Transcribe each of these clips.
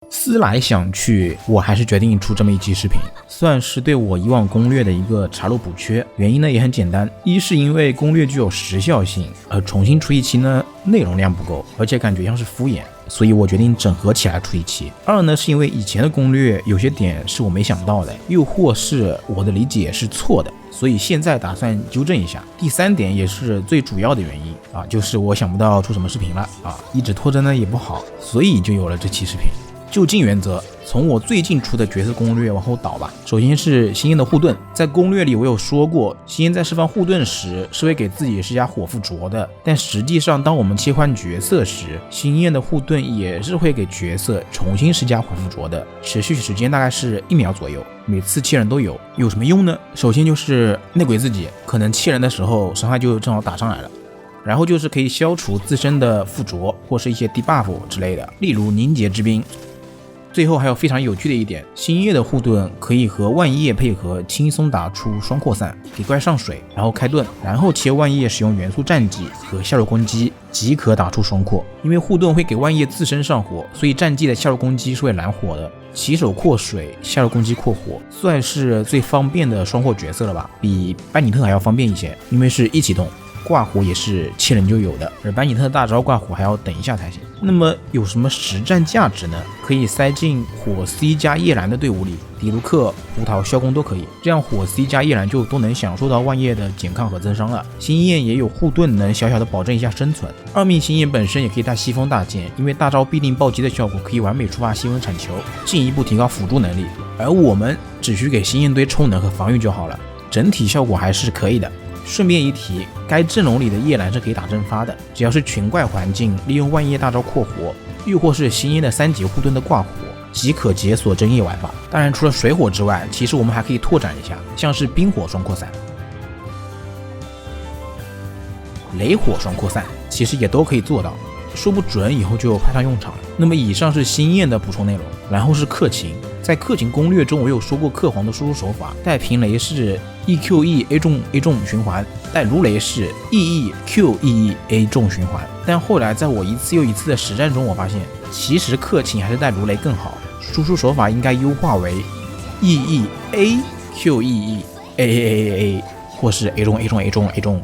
思来想去，我还是决定出这么一期视频，算是对我以往攻略的一个查漏补缺。原因呢也很简单，一是因为攻略具有时效性，而重新出一期呢内容量不够，而且感觉像是敷衍，所以我决定整合起来出一期。二呢是因为以前的攻略有些点是我没想到的，又或是我的理解是错的，所以现在打算纠正一下。第三点也是最主要的原因啊，就是我想不到出什么视频了啊，一直拖着呢也不好，所以就有了这期视频。就近原则，从我最近出的角色攻略往后倒吧。首先是星焰的护盾，在攻略里我有说过，星焰在释放护盾时是会给自己施加火附着的，但实际上当我们切换角色时，星焰的护盾也是会给角色重新施加火附着的，持续时间大概是1秒左右，每次切人都有。有什么用呢？首先就是内鬼自己可能切人的时候伤害就正好打上来了，然后就是可以消除自身的附着或是一些 debuff 之类的，例如凝结之冰。最后还有非常有趣的一点，星夜的护盾可以和万叶配合，轻松打出双扩散，给怪上水，然后开盾，然后切万叶使用元素战技和下路攻击即可打出双扩。因为护盾会给万叶自身上火，所以战技的下路攻击是会燃火的，起手扩水，下路攻击扩火，算是最方便的双扩角色了吧，比班尼特还要方便一些，因为是一启动。挂火也是切人就有的，而班尼特的大招挂火还要等一下才行。那么有什么实战价值呢？可以塞进火 C 加叶兰的队伍里，迪卢克、胡桃、萧公都可以，这样火 C 加叶兰就都能享受到万叶的减抗和增伤了。星焰也有护盾，能小小的保证一下生存。二命星焰本身也可以带西风大剑，因为大招必定暴击的效果可以完美触发西风铲球，进一步提高辅助能力。而我们只需给星焰堆充能和防御就好了，整体效果还是可以的。顺便一提，该阵容里的叶兰是可以打蒸发的，只要是群怪环境，利用万叶大招扩活，又或是星焰的3级护盾的挂火，即可解锁真叶玩法。当然除了水火之外，其实我们还可以拓展一下，像是冰火双扩散、雷火双扩散，其实也都可以做到，说不准以后就派上用场了。那么以上是星焰的补充内容，然后是克勤。在克勤攻略中我有说过克皇的输出手法，带平雷是 EQE A 中 A 中循环，带如雷是 EE QEE A 中循环。但后来在我一次又一次的实战中，我发现其实克勤还是带如雷更好，输出手法应该优化为 EE A QEE A 或是 A 中 A 中 A 中 A 中，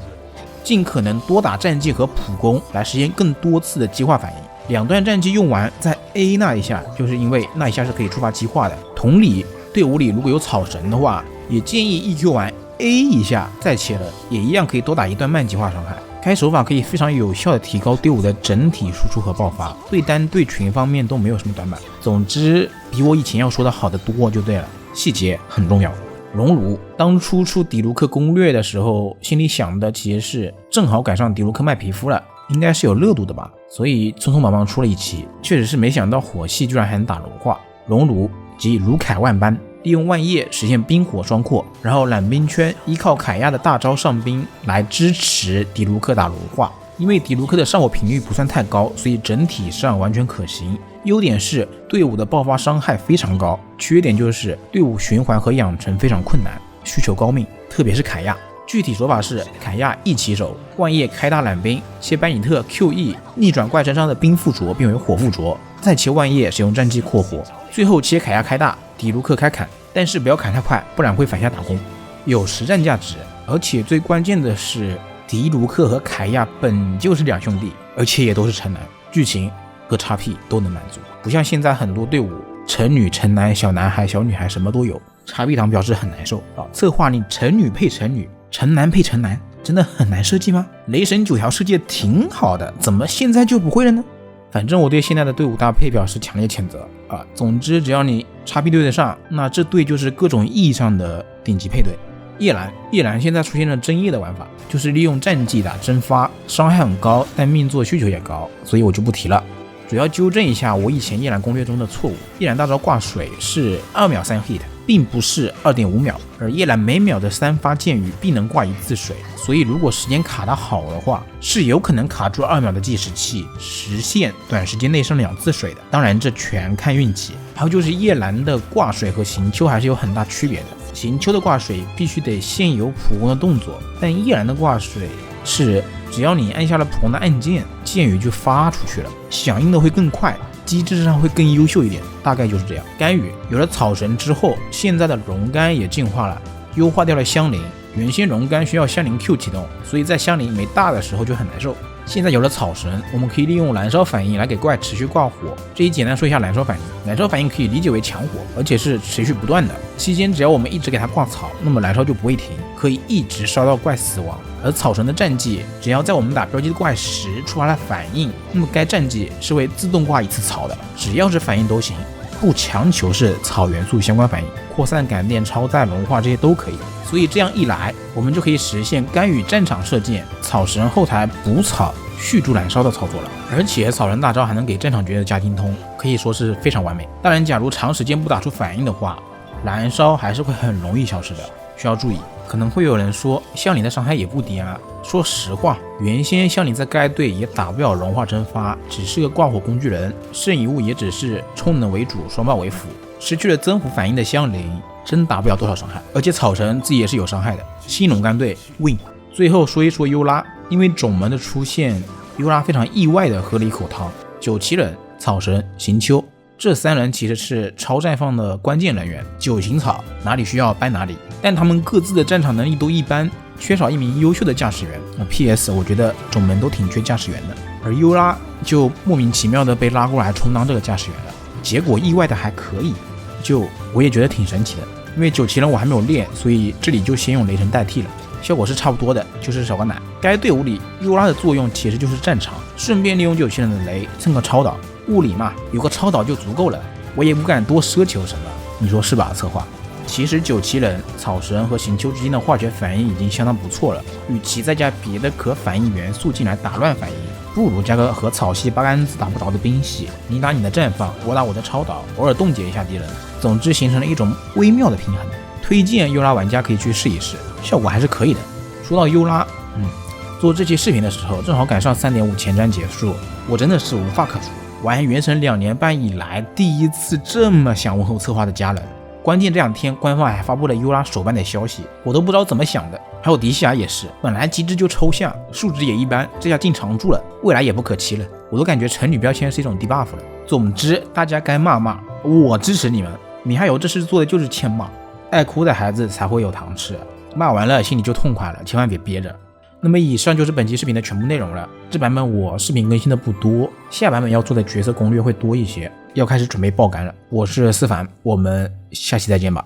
尽可能多打战技和普攻来实现更多次的激化反应。两段战技用完，在 A 那一下，就是因为那一下是可以触发激化的。同理，队伍里如果有草神的话，也建议 EQ 完 A 一下再切了，也一样可以多打一段慢激化伤害。该手法可以非常有效的提高队伍的整体输出和爆发，对单对群方面都没有什么短板。总之，比我以前要说的好的多就对了，细节很重要。熔炉，当初出迪卢克攻略的时候，心里想的其实是正好赶上迪卢克卖皮肤了，应该是有热度的吧，所以匆匆忙忙出了一期。确实是没想到火系居然还能打融化。熔炉即如凯万般，利用万叶实现冰火双扩，然后揽冰圈依靠凯亚的大招上冰来支持迪卢克打融化。因为迪卢克的上火频率不算太高，所以整体上完全可行。优点是队伍的爆发伤害非常高，缺点就是队伍循环和养成非常困难，需求高命，特别是凯亚。具体手法是凯亚一起手，万叶开大揽冰，切班尼特 QE 逆转怪身上的冰附着变为火附着，再切万叶使用战技扩火，最后切凯亚开大，迪卢克开砍，但是不要砍太快，不然会反向打攻，有实战价值。而且最关键的是，迪卢克和凯亚本就是两兄弟，而且也都是城男，剧情和 XP 都能满足，不像现在很多队伍城女、城男、小男孩、小女孩什么都有，XP 党表示很难受啊！策划你城女配城女，城男配城男，真的很难设计吗？雷神9条设计挺好的，怎么现在就不会了呢？反正我对现在的队伍搭配表示强烈谴责啊！总之，只要你 XP 对得上，那这队就是各种意义上的顶级配对。叶兰现在出现了真叶的玩法，就是利用战技打蒸发，伤害很高，但命做需求也高，所以我就不提了。主要纠正一下我以前叶兰攻略中的错误，叶兰大招挂水是2秒3 hit， 并不是 2.5 秒，而叶兰每秒的3发剑雨必能挂1次水，所以如果时间卡得好的话，是有可能卡住2秒的计时器，实现短时间内上2次水的。当然这全看运气。还有就是叶兰的挂水和行秋还是有很大区别的，行秋的挂水必须得先有普攻的动作，但叶兰的挂水是只要你按下了普攻的按键，剑雨就发出去了，响应的会更快，机制上会更优秀一点，大概就是这样。干预有了草神之后，现在的熔干也进化了，优化掉了香灵。原先熔干需要香灵 Q 启动，所以在香灵没大的时候就很难受。现在有了草神，我们可以利用燃烧反应来给怪持续挂火。这里简单说一下燃烧反应。燃烧反应可以理解为强火，而且是持续不断的。期间只要我们一直给它挂草，那么燃烧就不会停，可以一直烧到怪死亡。而草神的战绩，只要在我们打标记的怪时触发了反应，那么该战绩是会自动挂一次草的，只要是反应都行，不强求是草元素相关反应，扩散、感电、超载、融化这些都可以。所以这样一来，我们就可以实现干预战场射箭、草神后台补草、续住燃烧的操作了。而且草神大招还能给战场角色加精通，可以说是非常完美。当然，假如长时间不打出反应的话，燃烧还是会很容易消失的，需要注意。可能会有人说香灵的伤害也不低啊。说实话，原先香灵在该队也打不了融化蒸发，只是个挂火工具人，剩遗物也只是充能为主，双爆为辅。失去了增幅反应的香灵真打不了多少伤害，而且草神自己也是有伤害的。新龙干队 win。 最后说一说优拉，因为种门的出现，优拉非常意外的喝了一口汤。97人、草神、行秋这3人其实是超绽放的关键人员，9型草哪里需要搬哪里，但他们各自的战场能力都一般，缺少一名优秀的驾驶员。PS 我觉得种门都挺缺驾驶员的，而优拉就莫名其妙的被拉过来充当这个驾驶员了，结果意外的还可以，就我也觉得挺神奇的。因为97人我还没有练，所以这里就先用雷神代替了，效果是差不多的，就是少个奶。该队伍里优拉的作用其实就是战场，顺便利用97人的雷蹭个超导，物理嘛，有个超导就足够了，我也不敢多奢求什么，你说是吧策划？其实97人、草神和行秋之间的化学反应已经相当不错了，与其再加别的可反应元素进来打乱反应，不如加个和草系八竿子打不着的冰系，你打你的绽放，我打我的超导，偶尔冻结一下敌人，总之形成了一种微妙的平衡。推荐优拉玩家可以去试一试，效果还是可以的。说到优拉，做这期视频的时候正好赶上 3.5 前瞻结束，我真的是无话可说。玩原神2年半以来第一次这么想问候策划的家人，关键这2天官方还发布了优拉手办的消息，我都不知道怎么想的。还有迪西亚也是，本来机制就抽象，数值也一般，这下进常驻了，未来也不可期了，我都感觉成女标签是一种 debuff 了。总之大家该骂骂，我支持你们。米哈游这事做的就是欠骂，爱哭的孩子才会有糖吃，骂完了心里就痛快了，千万别憋着。那么以上就是本期视频的全部内容了。这版本我视频更新的不多，下版本要做的角色攻略会多一些，要开始准备爆肝了。我是思凡，我们下期再见吧。